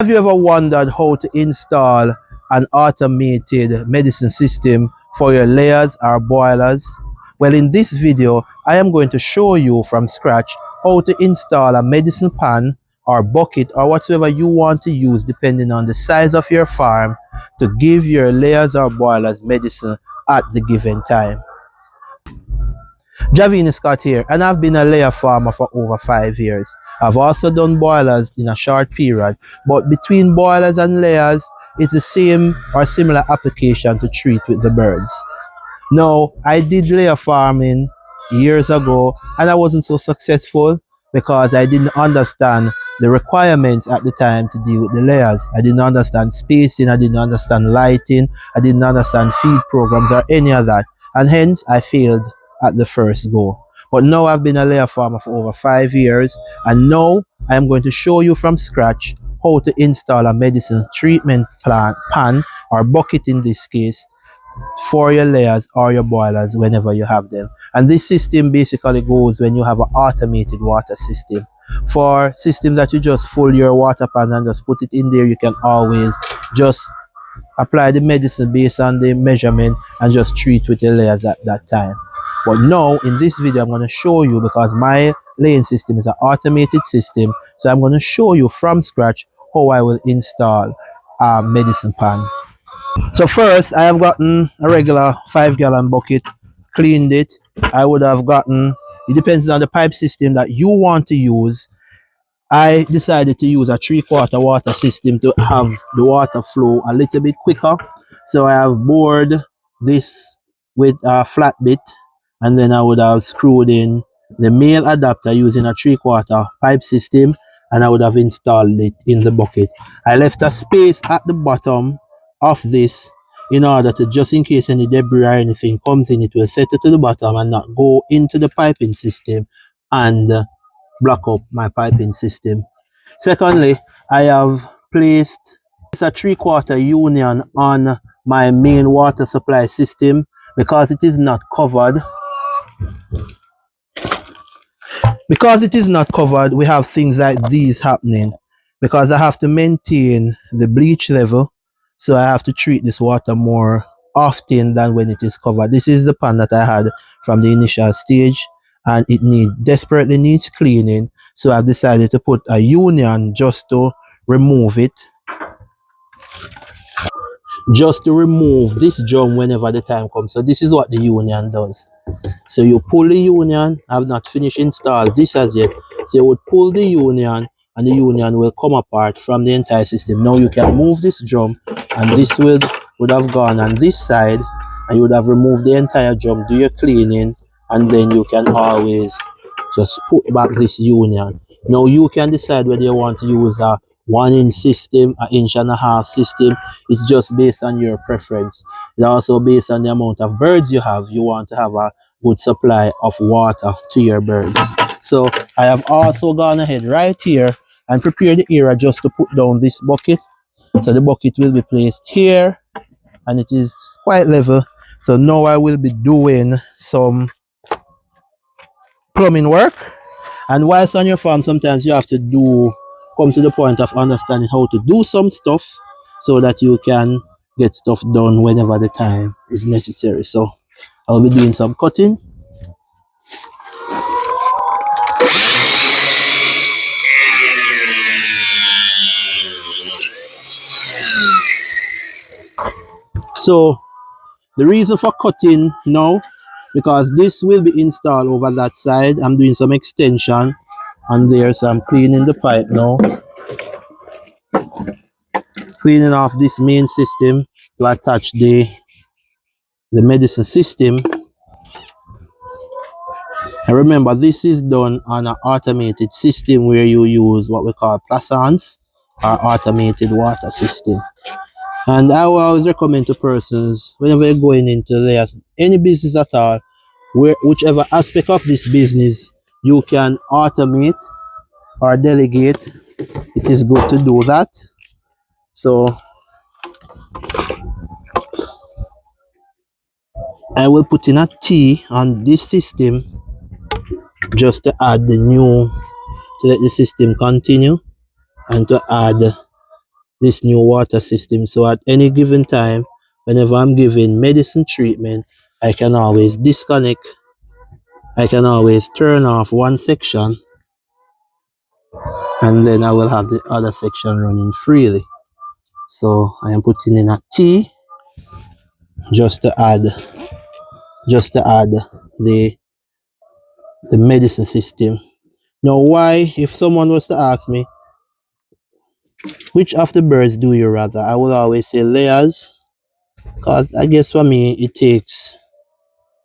Have you ever wondered how to install an automated medicine system for your layers or boilers? Well, in this video, I am going to show you from scratch how to install a medicine pan or bucket or whatever you want to use depending on the size of your farm to give your layers or boilers medicine at the given time. Javini Scott here, and I've been a layer farmer for over 5 years. I've also done boilers in a short period, but between boilers and layers, it's the same or similar application to treat with the birds. Now, I did layer farming years ago, and I wasn't so successful because I didn't understand the requirements at the time to deal with the layers. I didn't understand spacing, I didn't understand lighting, I didn't understand feed programs or any of that, and hence I failed at the first go. But now I've been a layer farmer for over 5 years, and now I'm going to show you from scratch how to install a medicine treatment pan or bucket in this case for your layers or your boilers whenever you have them. And this system basically goes when you have an automated water system. For systems that you just fill your water pan and just put it in there, you can always just apply the medicine based on the measurement and just treat with the layers at that time. But now in this video I'm going to show you, because my laying system is an automated system, so I'm going to show you from scratch how I will install a medicine pan. So first I have gotten a regular 5-gallon bucket, cleaned it. I would have gotten, it depends on the pipe system that you want to use. I decided to use a 3/4 water system to have the water flow a little bit quicker. So I have bored this with a flat bit, and then I would have screwed in the male adapter using a 3/4 pipe system, and I would have installed it in the bucket. I left a space at the bottom of this in order to, just in case any debris or anything comes in, it will settle to the bottom and not go into the piping system and block up my piping system. Secondly, I have placed a 3/4 union on my main water supply system because it is not covered. Because it is not covered, we have things like these happening, because I have to maintain the bleach level, so I have to treat this water more often than when it is covered. This is the pan that I had from the initial stage, and it desperately needs cleaning, so I've decided to put a union just to remove it, just to remove this drum whenever the time comes. So this is what the union does. So you pull the union. I have not finished install this as yet. So you would pull the union, and the union will come apart from the entire system. Now you can move this drum, and this would have gone on this side, and you would have removed the entire drum, do your cleaning, and then you can always just put back this union. Now you can decide whether you want to use a 1-inch system, an 1.5-inch system. It's just based on your preference. It's also based on the amount of birds you have. You want to have a good supply of water to your birds. So I have also gone ahead right here and prepared the area just to put down this bucket. So the bucket will be placed here, and it is quite level. So now I will be doing some plumbing work. And whilst on your farm, sometimes you have to come to the point of understanding how to do some stuff so that you can get stuff done whenever the time is necessary. So I'll be doing some cutting. So the reason for cutting now, because this will be installed over that side. I'm doing some extension on there, so I'm cleaning the pipe now, cleaning off this main system to attach the medicine system. And remember, this is done on an automated system where you use what we call placence, or automated water system. And I will always recommend to persons, whenever you're going into any business at all, whichever aspect of this business you can automate or delegate, it is good to do that. So I will put in a T on this system just to add to let the system continue, and to add this new water system. So at any given time, whenever I'm giving medicine treatment, I can always disconnect. I can always turn off one section, and then I will have the other section running freely. So I am putting in a T just to add the medicine system. Now, why, if someone was to ask me, which of the birds do you rather, I will always say layers, because I guess for me it takes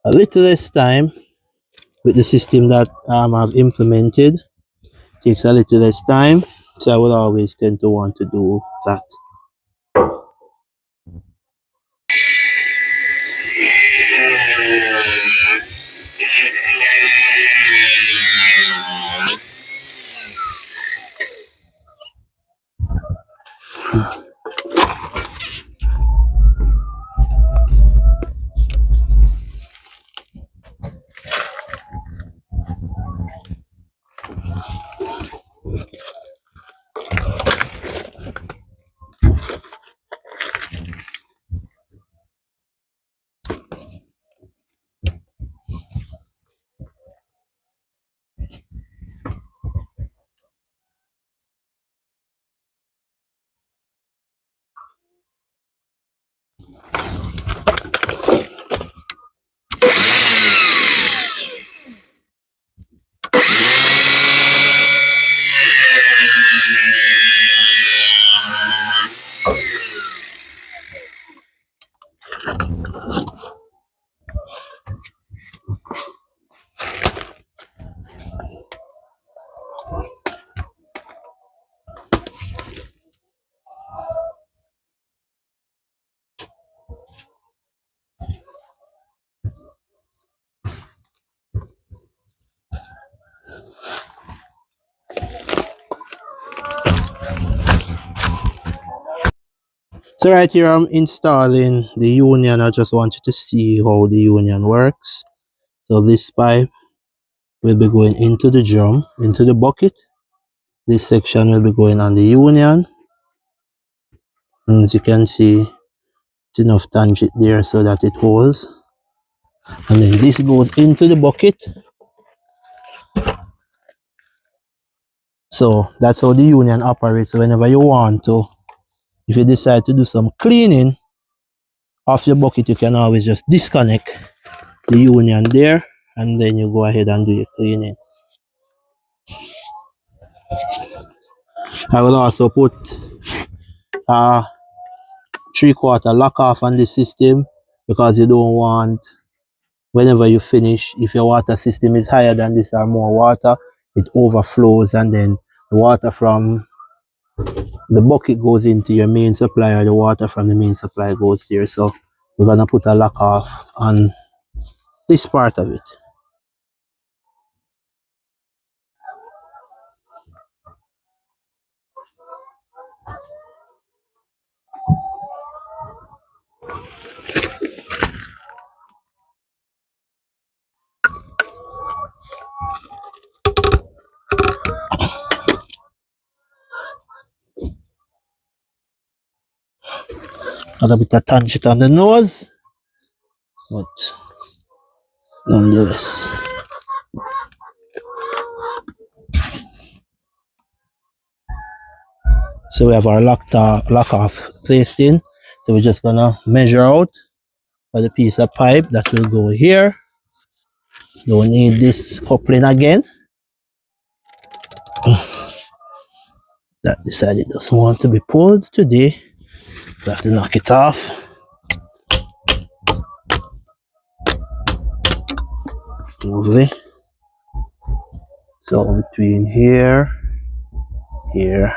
a little less time with the system that I've implemented. It takes a little less time, so I will always tend to want to do that. So right here I'm installing the union. I just wanted to see how the union works. So this pipe will be going into the drum, into the bucket. This section will be going on the union. And as you can see, it's enough tangent there so that it holds. And then this goes into the bucket. So that's how the union operates. So whenever you want to, if you decide to do some cleaning of your bucket, you can always just disconnect the union there, and then you go ahead and do your cleaning. I will also put a 3/4 lock off on the system, because you don't want, whenever you finish, if your water system is higher than this or more water, it overflows, and then the water from the bucket goes into your main supply, or the water from the main supply goes there. So we're gonna put a lock off on this part of it. A little bit of tangent on the nose, but nonetheless. So we have our lock off placed in. So we're just gonna measure out for the piece of pipe that will go here. Don't need this coupling again. That decided it doesn't want to be pulled today. We have to knock it off. Lovely. So between here, here.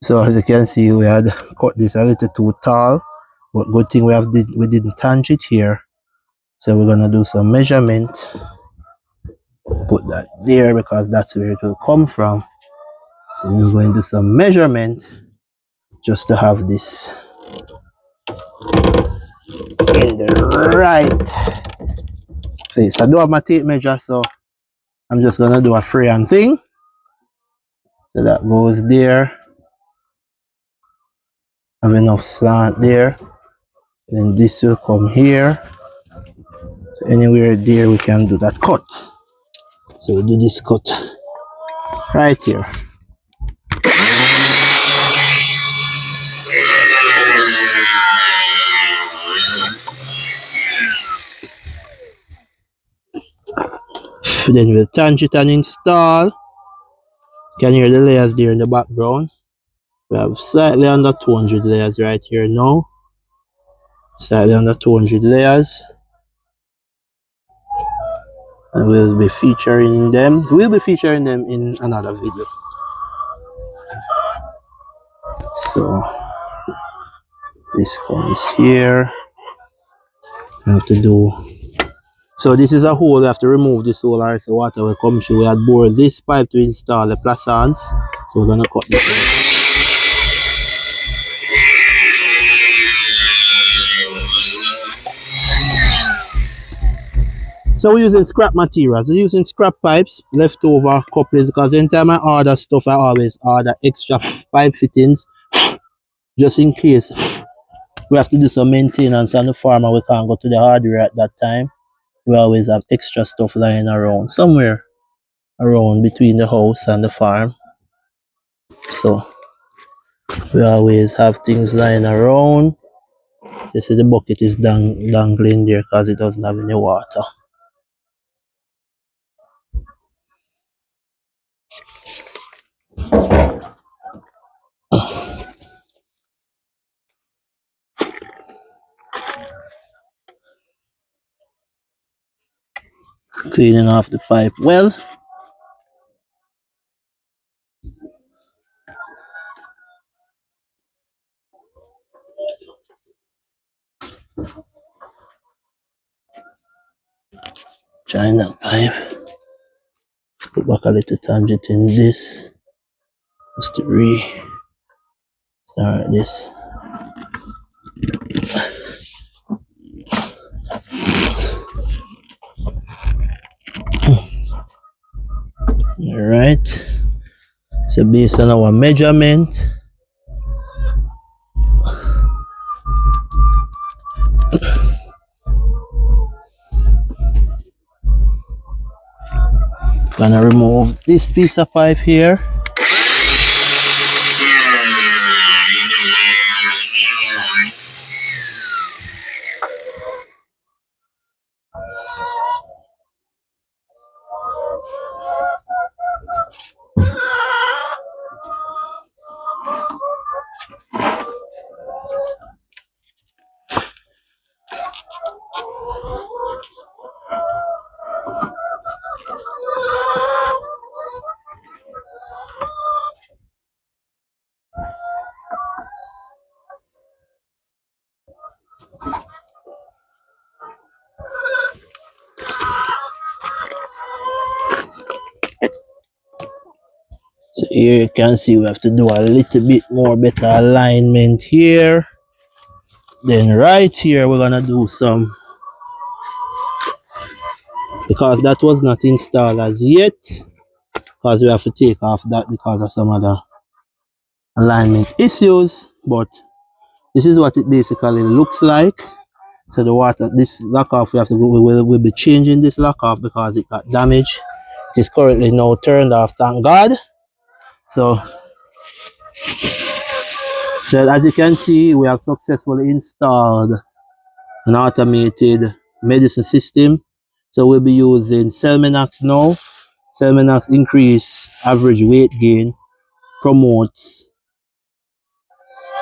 So as you can see, we had cut this a little too tall, but good thing we didn't tange it here. So we're gonna do some measurement. Put that there because that's where it will come from. Then we're going to do some measurement just to have this in the right place. I do have my tape measure, so I'm just gonna do a freehand thing. So that goes there. Have enough slant there. Then this will come here. So anywhere there we can do that cut. So we'll do this cut right here. Then we'll tanch it and install. You can hear the layers there in the background. We have slightly under 200 layers right here now. Slightly under 200 layers. And we'll be featuring them. We'll be featuring them in another video. So this comes here. I have to do. So this is a hole. We have to remove this hole or so water will come through. We had bored this pipe to install the plassans. So we're gonna cut this out. So we're using scrap materials. We're using scrap pipes, leftover couplings, because anytime I order stuff, I always order extra pipe fittings just in case we have to do some maintenance on the farm and we can't go to the hardware at that time. We always have extra stuff lying around somewhere around between the house and the farm. So we always have things lying around. You see the bucket is dangling there because it doesn't have any water. Cleaning off the pipe well. Join that pipe. Put back a little tangent in this. Just to restart this. Alright. So based on our measurement, gonna remove this piece of pipe here. So here you can see we have to do a little bit more better alignment here. Then right here we're gonna do some, because that was not installed as yet, because we have to take off that because of some other alignment issues. But this is what it basically looks like. So the water, this lock off, we have to go, we'll be changing this lock off because it got damaged. It is currently now turned off, thank God. So as you can see, we have successfully installed an automated medicine system. So we'll be using Selmanax now. Selmanax increase average weight gain,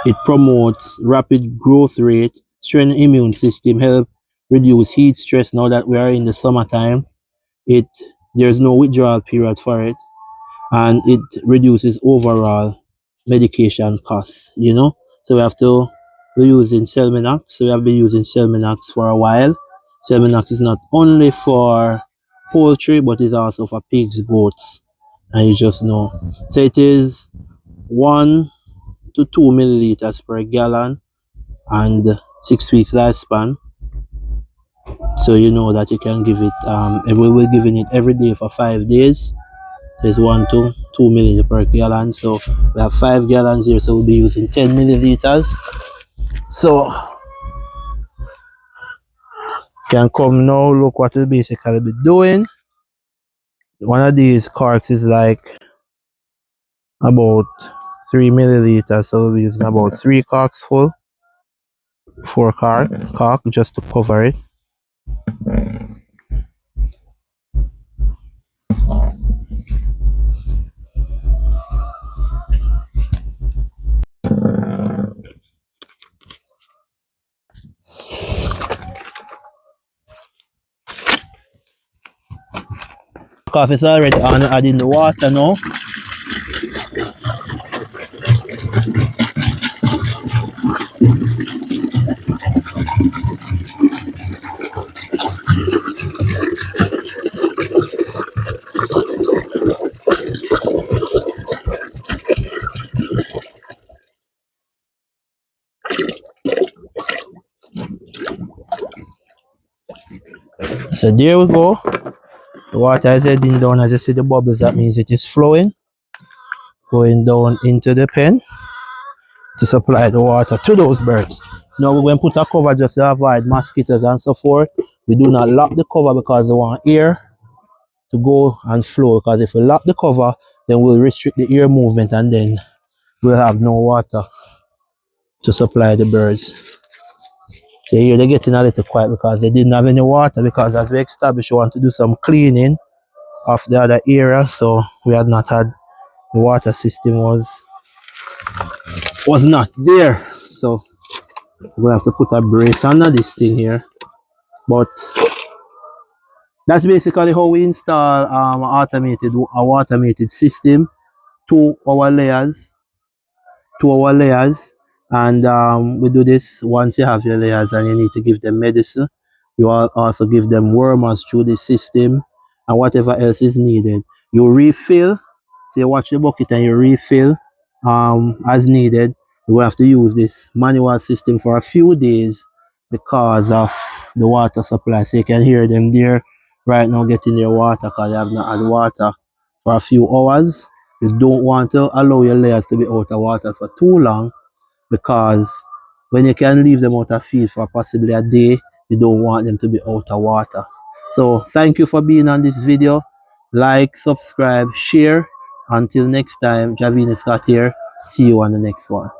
it promotes rapid growth rate, strengthen immune system, help reduce heat stress now that we are in the summertime. There's no withdrawal period for it, and it reduces overall medication costs, you know. So we're using Selmanax. So we have been using Selmanax for a while. Selmanax is not only for poultry, but it's also for pigs, goats, and you just know. So it is 1 to 2 milliliters per gallon and 6 weeks lifespan. So you know that you can give it, we will giving it every day for 5 days. So it's 1 to 2 milliliters per gallon. So we have 5 gallons here, so we'll be using 10 milliliters. So can come now, look what we'll basically be doing. One of these corks is like about 3 milliliters, so we'll be using about 3 corks full, 4 cork just to cover it. Coffee is already on, adding the water now. So there we go. The water is heading down. As you see the bubbles, that means it is flowing, going down into the pen to supply the water to those birds. Now we're going to put a cover just to avoid mosquitoes and so forth. We do not lock the cover because we want air to go and flow, because if we lock the cover, then we'll restrict the air movement and then we'll have no water to supply the birds. So here they're getting a little quiet because they didn't have any water, because as we established, we want to do some cleaning of the other area, so we had not had, the water system was not there, so we're gonna have to put a brace under this thing here. But that's basically how we install a automated system to our layers, and we do this once you have your layers and you need to give them medicine. You also give them wormers through the system and whatever else is needed. You refill, so you watch the bucket and you refill as needed. You will have to use this manual system for a few days because of the water supply. So you can hear them there right now getting their water because they have not had water for a few hours. You don't want to allow your layers to be out of water for too long, because when you can leave them out of feed for possibly a day, you don't want them to be out of water. So thank you for being on this video. Like, subscribe, share. Until next time, Javini Scott here. See you on the next one.